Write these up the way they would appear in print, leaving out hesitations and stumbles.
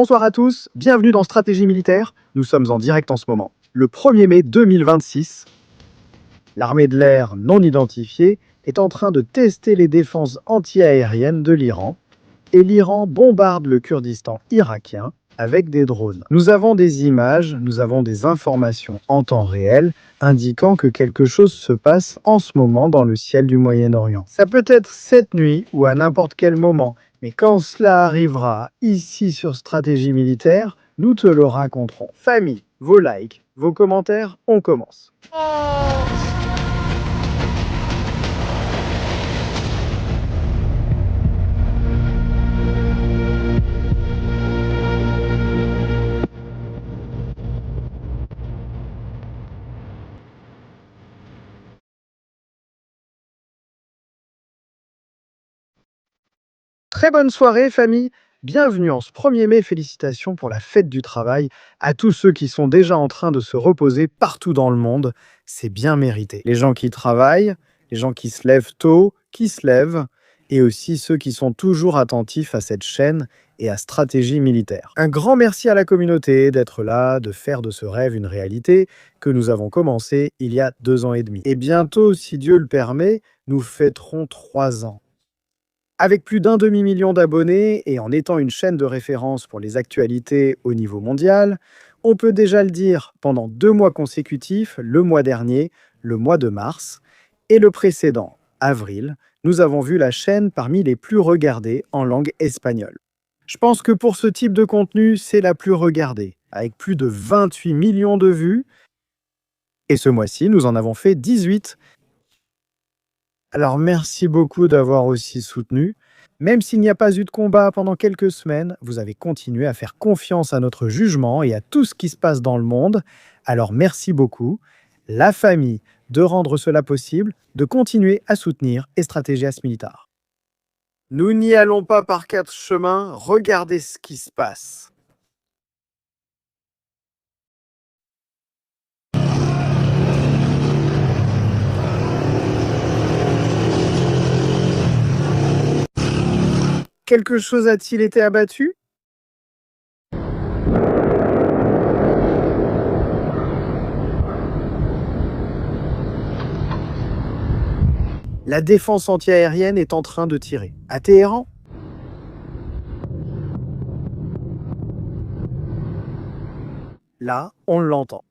Bonsoir à tous, bienvenue dans Stratégie militaire. Nous sommes en direct en ce moment. Le 1er mai 2026, l'armée de l'air non identifiée est en train de tester les défenses anti-aériennes de l'Iran et l'Iran bombarde le Kurdistan irakien avec des drones. Nous avons des images, nous avons des informations en temps réel indiquant que quelque chose se passe en ce moment dans le ciel du Moyen-Orient. Ça peut être cette nuit ou à n'importe quel moment, mais quand cela arrivera ici sur Stratégie militaire, nous te le raconterons. Famille, vos likes, vos commentaires, on commence. Très bonne soirée, famille. Bienvenue en ce 1er mai. Félicitations pour la fête du travail à tous ceux qui sont déjà en train de se reposer partout dans le monde. C'est bien mérité. Les gens qui travaillent, les gens qui se lèvent tôt, qui se lèvent, et aussi ceux qui sont toujours attentifs à cette chaîne et à Stratégie militaire. Un grand merci à la communauté d'être là, de faire de ce rêve une réalité que nous avons commencé il y a 2 ans et demi. Et bientôt, si Dieu le permet, nous fêterons 3 ans. Avec plus d'1 demi-million d'abonnés et en étant une chaîne de référence pour les actualités au niveau mondial, on peut déjà le dire, pendant 2 mois consécutifs, le mois dernier, le mois de mars, et le précédent, avril, nous avons vu la chaîne parmi les plus regardées en langue espagnole. Je pense que pour ce type de contenu, c'est la plus regardée, avec plus de 28 millions de vues, et ce mois-ci, nous en avons fait 18. Alors merci beaucoup d'avoir aussi soutenu. Même s'il n'y a pas eu de combat pendant quelques semaines, vous avez continué à faire confiance à notre jugement et à tout ce qui se passe dans le monde. Alors merci beaucoup, la famille, de rendre cela possible, de continuer à soutenir Stratégias Militar. Nous n'y allons pas par 4 chemins, regardez ce qui se passe. Quelque chose a-t-il été abattu? La défense antiaérienne est en train de tirer. À Téhéran? Là, on l'entend.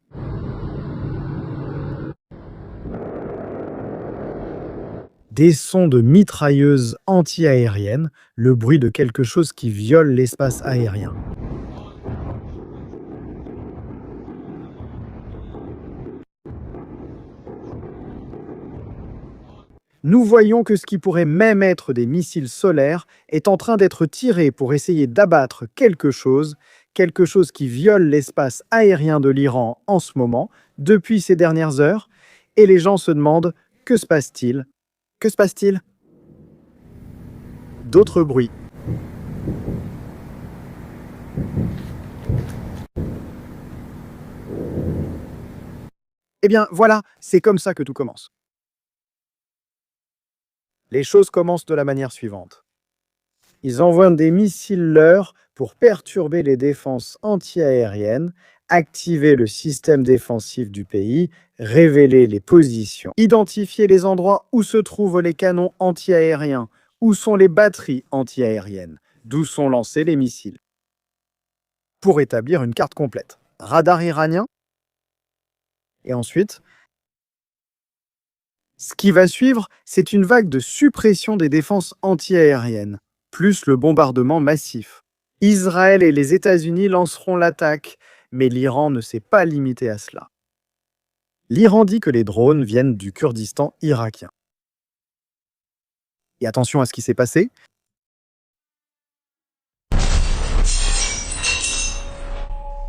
Des sons de mitrailleuses anti-aériennes, le bruit de quelque chose qui viole l'espace aérien. Nous voyons que ce qui pourrait même être des missiles solaires est en train d'être tiré pour essayer d'abattre quelque chose qui viole l'espace aérien de l'Iran en ce moment, depuis ces dernières heures, et les gens se demandent « Que se passe-t-il » Que se passe-t-il? D'autres bruits. Eh bien, voilà, c'est comme ça que tout commence. Les choses commencent de la manière suivante. Ils envoient des missiles leurres pour perturber les défenses antiaériennes, activer le système défensif du pays, révéler les positions, identifier les endroits où se trouvent les canons antiaériens, où sont les batteries antiaériennes, d'où sont lancés les missiles. Pour établir une carte complète. Radar iranien. Et ensuite, ce qui va suivre, c'est une vague de suppression des défenses antiaériennes, plus le bombardement massif. Israël et les États-Unis lanceront l'attaque, mais l'Iran ne s'est pas limité à cela. L'Iran dit que les drones viennent du Kurdistan irakien. Et attention à ce qui s'est passé.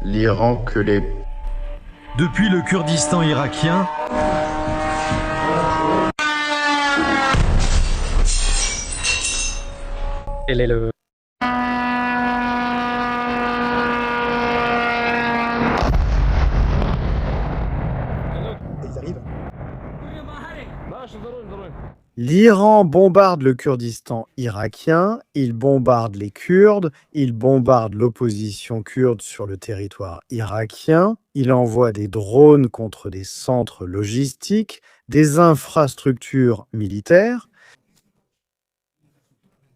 L'Iran que les... Depuis le Kurdistan irakien, quel est le... Ils arrivent. L'Iran bombarde le Kurdistan irakien, il bombarde les Kurdes, il bombarde l'opposition kurde sur le territoire irakien, il envoie des drones contre des centres logistiques, des infrastructures militaires.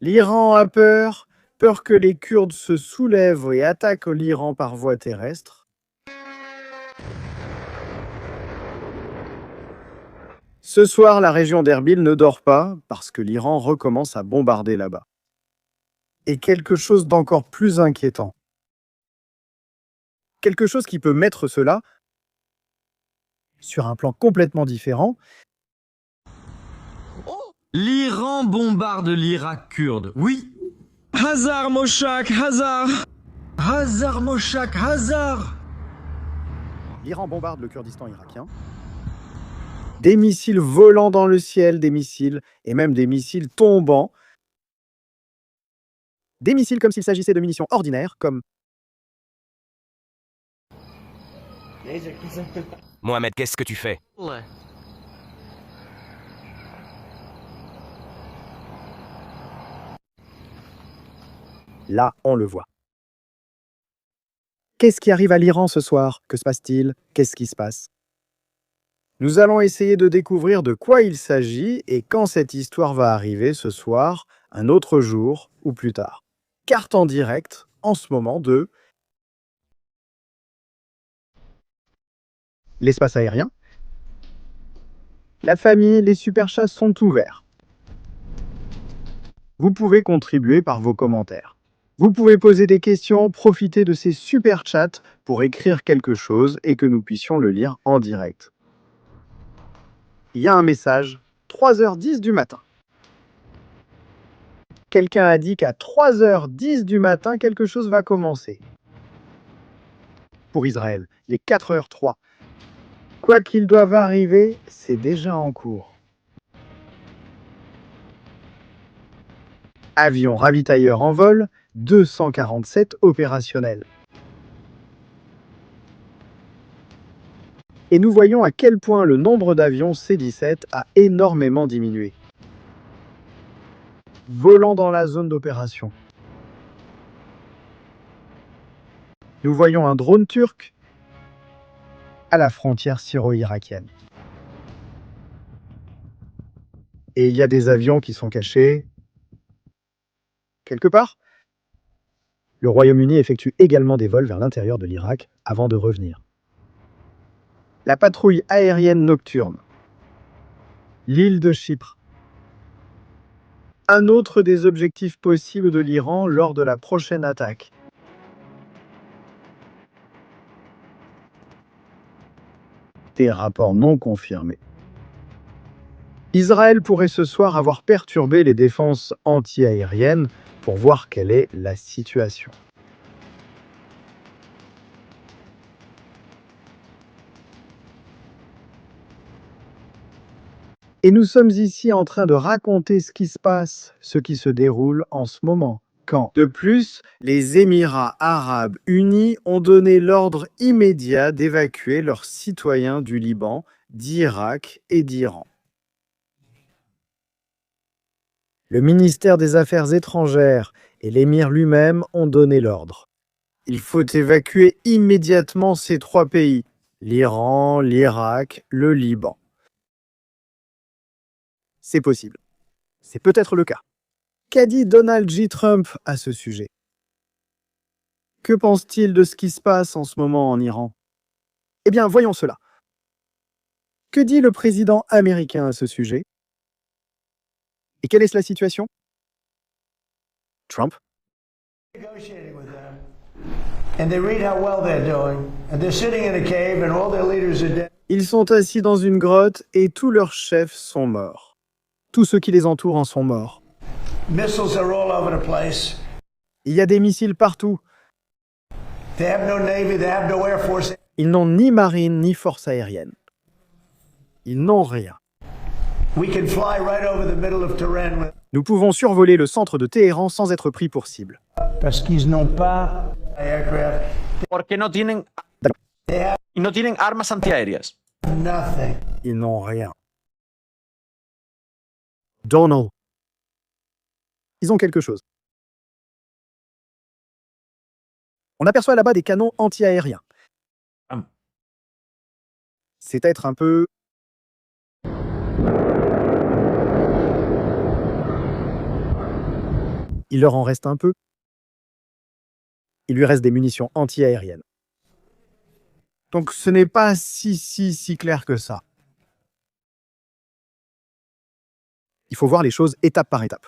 L'Iran a peur, peur que les Kurdes se soulèvent et attaquent l'Iran par voie terrestre. Ce soir, la région d'Erbil ne dort pas parce que l'Iran recommence à bombarder là-bas. Et quelque chose d'encore plus inquiétant. Quelque chose qui peut mettre cela sur un plan complètement différent. L'Iran bombarde l'Irak kurde. Oui. Hazar Moshak, Hazar. Hazar Moshak, Hazar. L'Iran bombarde le Kurdistan irakien. Des missiles volant dans le ciel, des missiles, et même des missiles tombant. Des missiles comme s'il s'agissait de munitions ordinaires, comme... Mohamed, qu'est-ce que tu fais? Là, on le voit. Qu'est-ce qui arrive à l'Iran ce soir? Que se passe-t-il? Qu'est-ce qui se passe? Nous allons essayer de découvrir de quoi il s'agit et quand cette histoire va arriver ce soir, un autre jour ou plus tard. Carte en direct, en ce moment, de l'espace aérien. La famille, les super chats sont ouverts. Vous pouvez contribuer par vos commentaires. Vous pouvez poser des questions, profiter de ces super chats pour écrire quelque chose et que nous puissions le lire en direct. Il y a un message, 3h10 du matin. Quelqu'un a dit qu'à 3h10 du matin, quelque chose va commencer. Pour Israël, il est 4h03. Quoi qu'il doive arriver, c'est déjà en cours. Avion ravitailleur en vol, 247 opérationnels. Et nous voyons à quel point le nombre d'avions C-17 a énormément diminué. Volant dans la zone d'opération. Nous voyons un drone turc à la frontière syro-irakienne. Et il y a des avions qui sont cachés quelque part. Le Royaume-Uni effectue également des vols vers l'intérieur de l'Irak avant de revenir. La patrouille aérienne nocturne. L'île de Chypre. Un autre des objectifs possibles de l'Iran lors de la prochaine attaque. Des rapports non confirmés. Israël pourrait ce soir avoir perturbé les défenses anti-aériennes pour voir quelle est la situation. Et nous sommes ici en train de raconter ce qui se passe, ce qui se déroule en ce moment. Quand, de plus, les Émirats arabes unis ont donné l'ordre immédiat d'évacuer leurs citoyens du Liban, d'Irak et d'Iran. Le ministère des Affaires étrangères et l'émir lui-même ont donné l'ordre. Il faut évacuer immédiatement ces trois pays, l'Iran, l'Irak, le Liban. C'est possible. C'est peut-être le cas. Qu'a dit Donald J. Trump à ce sujet? Que pense-t-il de ce qui se passe en ce moment en Iran? Eh bien, voyons cela. Que dit le président américain à ce sujet? Et quelle est la situation? Trump. Ils sont assis dans une grotte et tous leurs chefs sont morts. Tous ceux qui les entourent en sont morts. Il y a des missiles partout. Ils n'ont ni marine ni force aérienne. Ils n'ont rien. Nous pouvons survoler le centre de Téhéran sans être pris pour cible. Parce qu'ils n'ont pas Porque no tienen armas antiaéreas. nothing. Ils n'ont rien. Donald. Ils ont quelque chose. On aperçoit là-bas des canons anti-aériens. C'est être un peu... Il leur en reste un peu. Il lui reste des munitions anti-aériennes. Donc ce n'est pas si clair que ça. Il faut voir les choses étape par étape.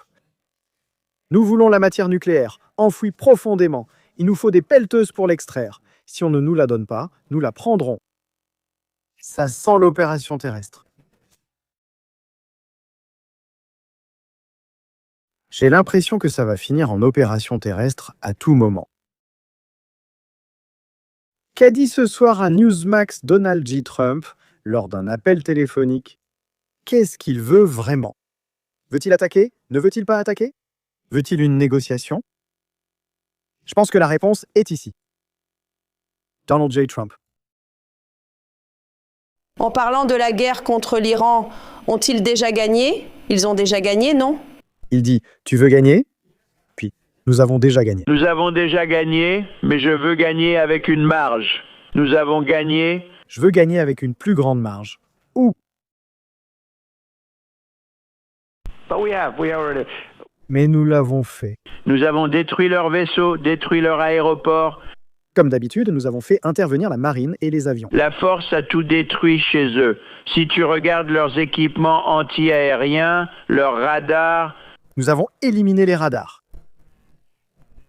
Nous voulons la matière nucléaire, enfouie profondément. Il nous faut des pelleteuses pour l'extraire. Si on ne nous la donne pas, nous la prendrons. Ça sent l'opération terrestre. J'ai l'impression que ça va finir en opération terrestre à tout moment. Qu'a dit ce soir à Newsmax Donald J. Trump lors d'un appel téléphonique? Qu'est-ce qu'il veut vraiment? Veut-il attaquer? Ne veut-il pas attaquer? Veut-il une négociation? Je pense que la réponse est ici. Donald J. Trump. En parlant de la guerre contre l'Iran, ont-ils déjà gagné? Ils ont déjà gagné, non? Il dit « Tu veux gagner ?» Puis « Nous avons déjà gagné. » Nous avons déjà gagné, mais je veux gagner avec une marge. Nous avons gagné. Je veux gagner avec une plus grande marge. Ou mais nous l'avons fait. Nous avons détruit leurs vaisseaux, détruit leur aéroport. Comme d'habitude, nous avons fait intervenir la marine et les avions. La force a tout détruit chez eux. Si tu regardes leurs équipements anti-aériens, leurs radars, Nous avons éliminé les radars.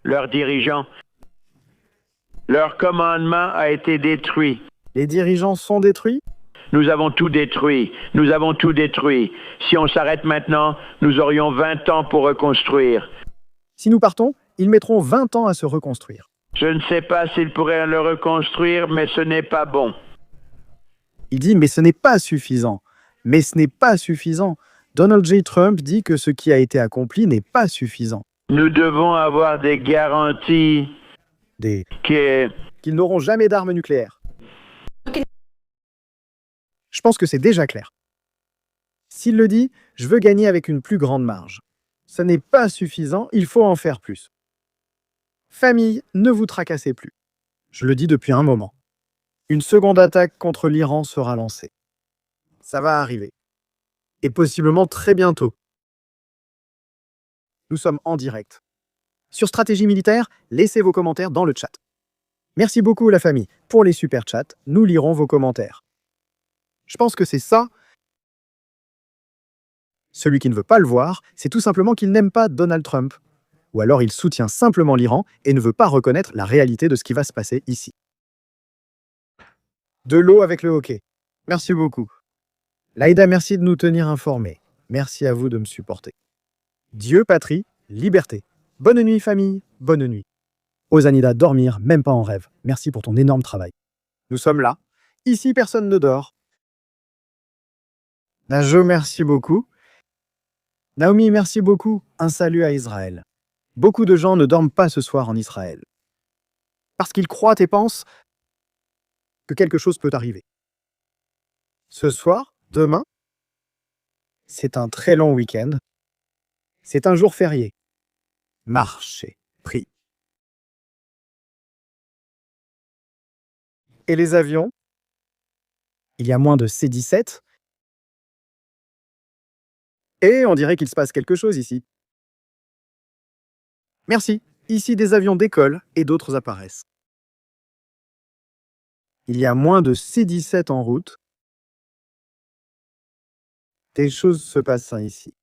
leurs dirigeants, leur commandement a été détruit. Les dirigeants sont détruits. Nous avons tout détruit. Nous avons tout détruit. Si on s'arrête maintenant, nous aurions 20 ans pour reconstruire. Si nous partons, ils mettront 20 ans à se reconstruire. Je ne sais pas s'ils pourraient le reconstruire, mais ce n'est pas bon. Il dit « Mais ce n'est pas suffisant. Mais ce n'est pas suffisant. » Donald J. Trump dit que ce qui a été accompli n'est pas suffisant. Nous devons avoir des garanties Qu'ils n'auront jamais d'armes nucléaires. Je pense que c'est déjà clair. S'il le dit, je veux gagner avec une plus grande marge. Ce n'est pas suffisant, il faut en faire plus. Famille, ne vous tracassez plus. Je le dis depuis un moment. Une seconde attaque contre l'Iran sera lancée. Ça va arriver. Et possiblement très bientôt. Nous sommes en direct. Sur Stratégie Militaire, laissez vos commentaires dans le chat. Merci beaucoup la famille. Pour les super chats, nous lirons vos commentaires. Je pense que c'est ça. Celui qui ne veut pas le voir, c'est tout simplement qu'il n'aime pas Donald Trump. Ou alors il soutient simplement l'Iran et ne veut pas reconnaître la réalité de ce qui va se passer ici. De l'eau avec le hockey. Merci beaucoup. Laïda, merci de nous tenir informés. Merci à vous de me supporter. Dieu, patrie, liberté. Bonne nuit famille, bonne nuit. Osanida, dormir, même pas en rêve. Merci pour ton énorme travail. Nous sommes là. Ici, personne ne dort. Najo, merci beaucoup. Naomi, merci beaucoup. Un salut à Israël. Beaucoup de gens ne dorment pas ce soir en Israël. Parce qu'ils croient et pensent que quelque chose peut arriver. Ce soir, demain, c'est un très long week-end. C'est un jour férié. Marché, prix. Et les avions? Il y a moins de C-17. Et on dirait qu'il se passe quelque chose ici. Merci. Ici, des avions décollent et d'autres apparaissent. Il y a moins de C-17 en route. Des choses se passent ici.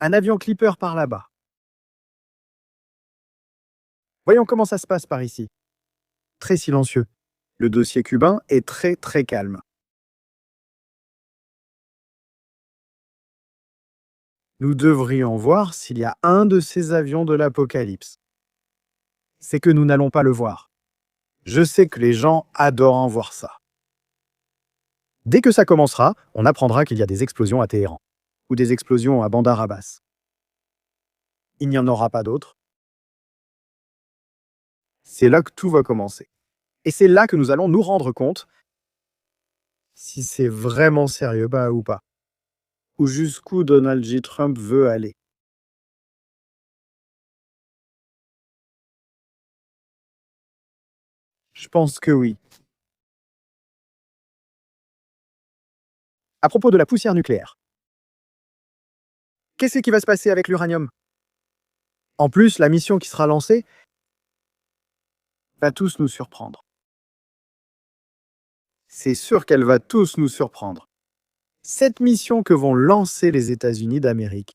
Un avion Clipper par là-bas. Voyons comment ça se passe par ici. Très silencieux. Le dossier cubain est très calme. Nous devrions voir s'il y a un de ces avions de l'Apocalypse. C'est que nous n'allons pas le voir. Je sais que les gens adorent voir ça. Dès que ça commencera, on apprendra qu'il y a des explosions à Téhéran, ou des explosions à Bandar Abbas. Il n'y en aura pas d'autres. C'est là que tout va commencer. Et c'est là que nous allons nous rendre compte si c'est vraiment sérieux ou pas. Ou jusqu'où Donald J. Trump veut aller. Je pense que oui. À propos de la poussière nucléaire. Qu'est-ce qui va se passer avec l'uranium? En plus, la mission qui sera lancée va tous nous surprendre. C'est sûr qu'elle va tous nous surprendre. Cette mission que vont lancer les États-Unis d'Amérique.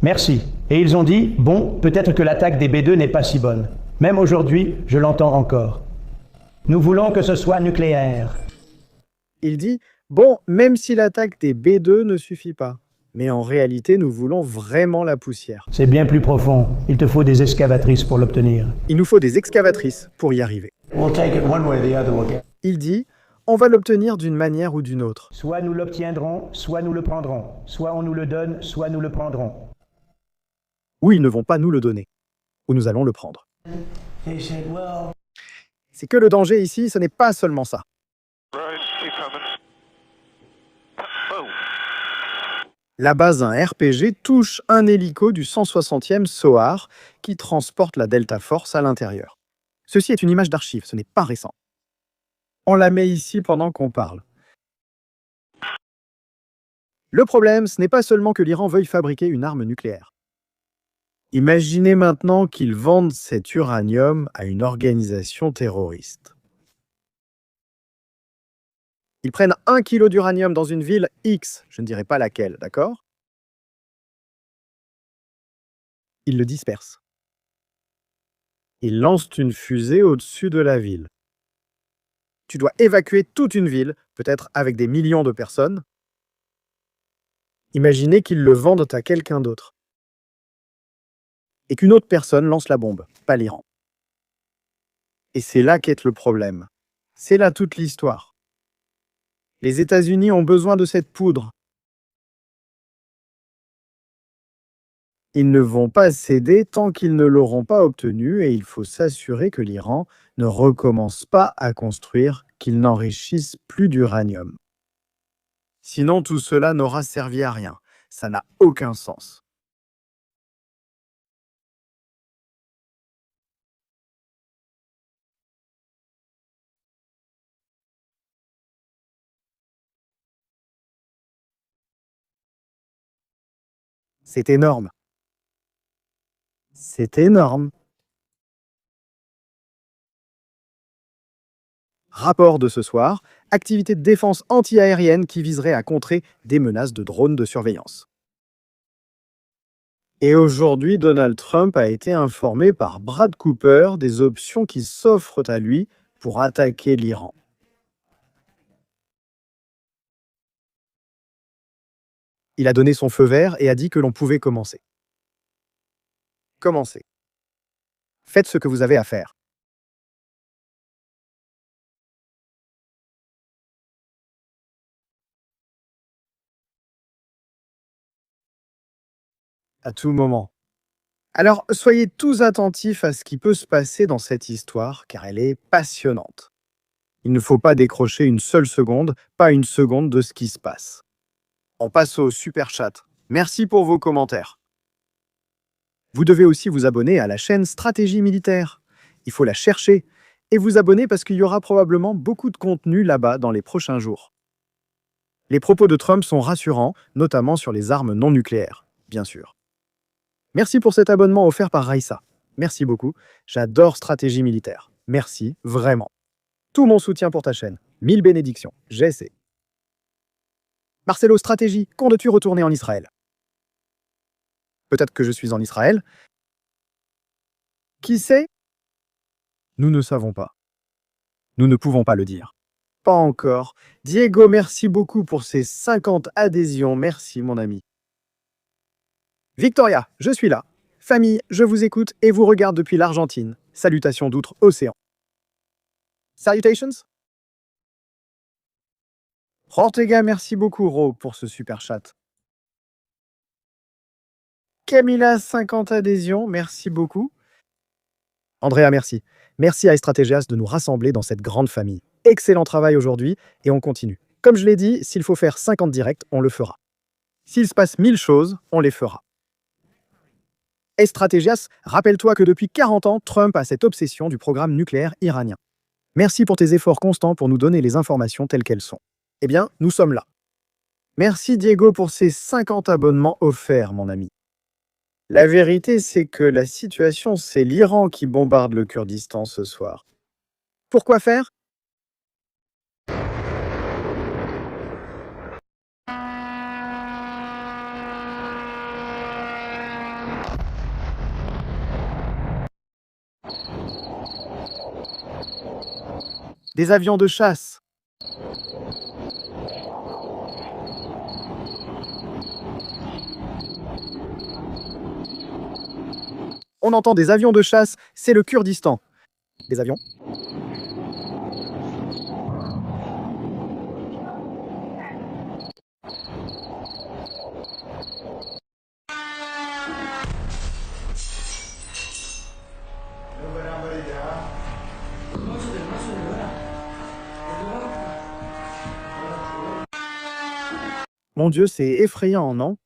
Merci. Et ils ont dit, bon, peut-être que l'attaque des B2 n'est pas si bonne. Même aujourd'hui, je l'entends encore. Nous voulons que ce soit nucléaire. Il dit, bon, même si l'attaque des B2 ne suffit pas. Mais en réalité, nous voulons vraiment la poussière. C'est bien plus profond. Il te faut des excavatrices pour l'obtenir. Il nous faut des excavatrices pour y arriver. Il dit, on va l'obtenir d'une manière ou d'une autre. Soit nous l'obtiendrons, soit nous le prendrons. Soit on nous le donne, soit nous le prendrons. Ou ils ne vont pas nous le donner. Ou nous allons le prendre. C'est que le danger ici, ce n'est pas seulement ça. La base d'un RPG touche un hélico du 160e SOAR qui transporte la Delta Force à l'intérieur. Ceci est une image d'archive, ce n'est pas récent. On la met ici pendant qu'on parle. Le problème, ce n'est pas seulement que l'Iran veuille fabriquer une arme nucléaire. Imaginez maintenant qu'ils vendent cet uranium à une organisation terroriste. Ils prennent 1 kilo d'uranium dans une ville X, je ne dirai pas laquelle, d'accord? Ils le dispersent. Ils lancent une fusée au-dessus de la ville. Tu dois évacuer toute une ville, peut-être avec des millions de personnes. Imaginez qu'ils le vendent à quelqu'un d'autre. Et qu'une autre personne lance la bombe, pas l'Iran. Et c'est là qu'est le problème. C'est là toute l'histoire. Les États-Unis ont besoin de cette poudre. Ils ne vont pas céder tant qu'ils ne l'auront pas obtenue et il faut s'assurer que l'Iran ne recommence pas à construire, qu'il n'enrichisse plus d'uranium. Sinon, tout cela n'aura servi à rien. Ça n'a aucun sens. C'est énorme. C'est énorme. Rapport de ce soir, activité de défense anti-aérienne qui viserait à contrer des menaces de drones de surveillance. Et aujourd'hui, Donald Trump a été informé par Brad Cooper des options qui s'offrent à lui pour attaquer l'Iran. Il a donné son feu vert et a dit que l'on pouvait commencer. Commencez. Faites ce que vous avez à faire. À tout moment. Alors, soyez tous attentifs à ce qui peut se passer dans cette histoire, car elle est passionnante. Il ne faut pas décrocher une seule seconde, pas une seconde de ce qui se passe. On passe au super chat. Merci pour vos commentaires. Vous devez aussi vous abonner à la chaîne Stratégie Militaire. Il faut la chercher et vous abonner parce qu'il y aura probablement beaucoup de contenu là-bas dans les prochains jours. Les propos de Trump sont rassurants, notamment sur les armes non nucléaires, bien sûr. Merci pour cet abonnement offert par Raissa. Merci beaucoup. J'adore Stratégie Militaire. Merci, vraiment. Tout mon soutien pour ta chaîne. 1000 bénédictions. J'essaie. Marcelo, stratégie. Comptes-tu retourner en Israël? Peut-être que je suis en Israël. Qui sait? Nous ne savons pas. Nous ne pouvons pas le dire. Pas encore. Diego, merci beaucoup pour ces 50 adhésions. Merci, mon ami. Victoria, je suis là. Famille, je vous écoute et vous regarde depuis l'Argentine. Salutations d'outre-océan. Salutations? Ortega, merci beaucoup, Ro, pour ce super chat. Camilla, 50 adhésions, merci beaucoup. Andrea, merci. Merci à Estrategias de nous rassembler dans cette grande famille. Excellent travail aujourd'hui et on continue. Comme je l'ai dit, s'il faut faire 50 directs, on le fera. S'il se passe 1000 choses, on les fera. Estrategias, rappelle-toi que depuis 40 ans, Trump a cette obsession du programme nucléaire iranien. Merci pour tes efforts constants pour nous donner les informations telles qu'elles sont. Eh bien, nous sommes là. Merci Diego pour ces 50 abonnements offerts, mon ami. La vérité, c'est que la situation, c'est l'Iran qui bombarde le Kurdistan ce soir. Pourquoi faire? Des avions de chasse. On entend des avions de chasse, c'est le Kurdistan. Des avions. Mon Dieu, c'est effrayant, non?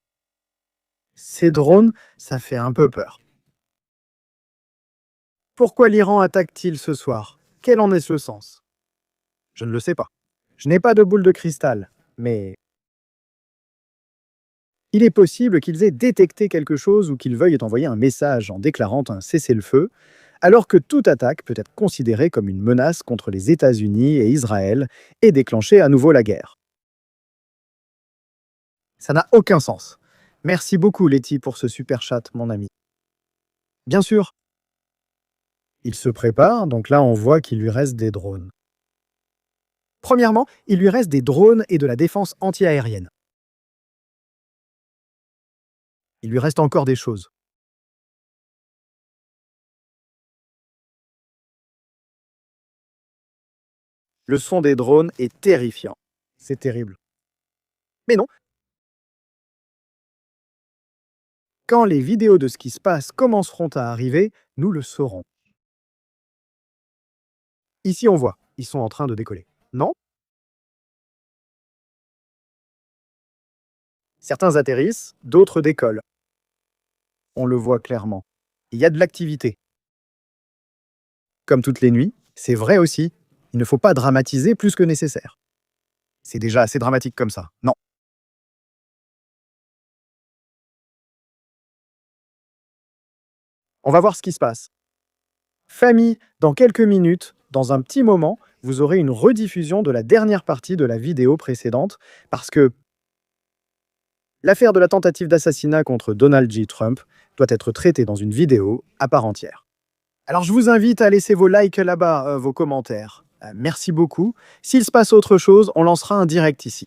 Ces drones, ça fait un peu peur. Pourquoi l'Iran attaque-t-il ce soir? Quel en est le sens? Je ne le sais pas. Je n'ai pas de boule de cristal, mais il est possible qu'ils aient détecté quelque chose ou qu'ils veuillent envoyer un message en déclarant un cessez-le-feu, alors que toute attaque peut être considérée comme une menace contre les États-Unis et Israël et déclencher à nouveau la guerre. Ça n'a aucun sens. Merci beaucoup, Letty, pour ce super chat, mon ami. Bien sûr. Il se prépare, donc là on voit qu'il lui reste des drones. Premièrement, il lui reste des drones et de la défense anti-aérienne. Il lui reste encore des choses. Le son des drones est terrifiant. C'est terrible. Mais non. Quand les vidéos de ce qui se passe commenceront à arriver, nous le saurons. Ici, on voit, ils sont en train de décoller. Non? Certains atterrissent, d'autres décollent. On le voit clairement. Il y a de l'activité. Comme toutes les nuits, c'est vrai aussi, il ne faut pas dramatiser plus que nécessaire. C'est déjà assez dramatique comme ça, non? On va voir ce qui se passe. Famille, dans quelques minutes, dans un petit moment, vous aurez une rediffusion de la dernière partie de la vidéo précédente, parce que l'affaire de la tentative d'assassinat contre Donald J. Trump doit être traitée dans une vidéo à part entière. Alors je vous invite à laisser vos likes là-bas, vos commentaires. Merci beaucoup. S'il se passe autre chose, on lancera un direct ici.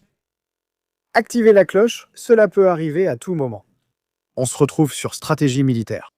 Activez la cloche, cela peut arriver à tout moment. On se retrouve sur Stratégie militaire.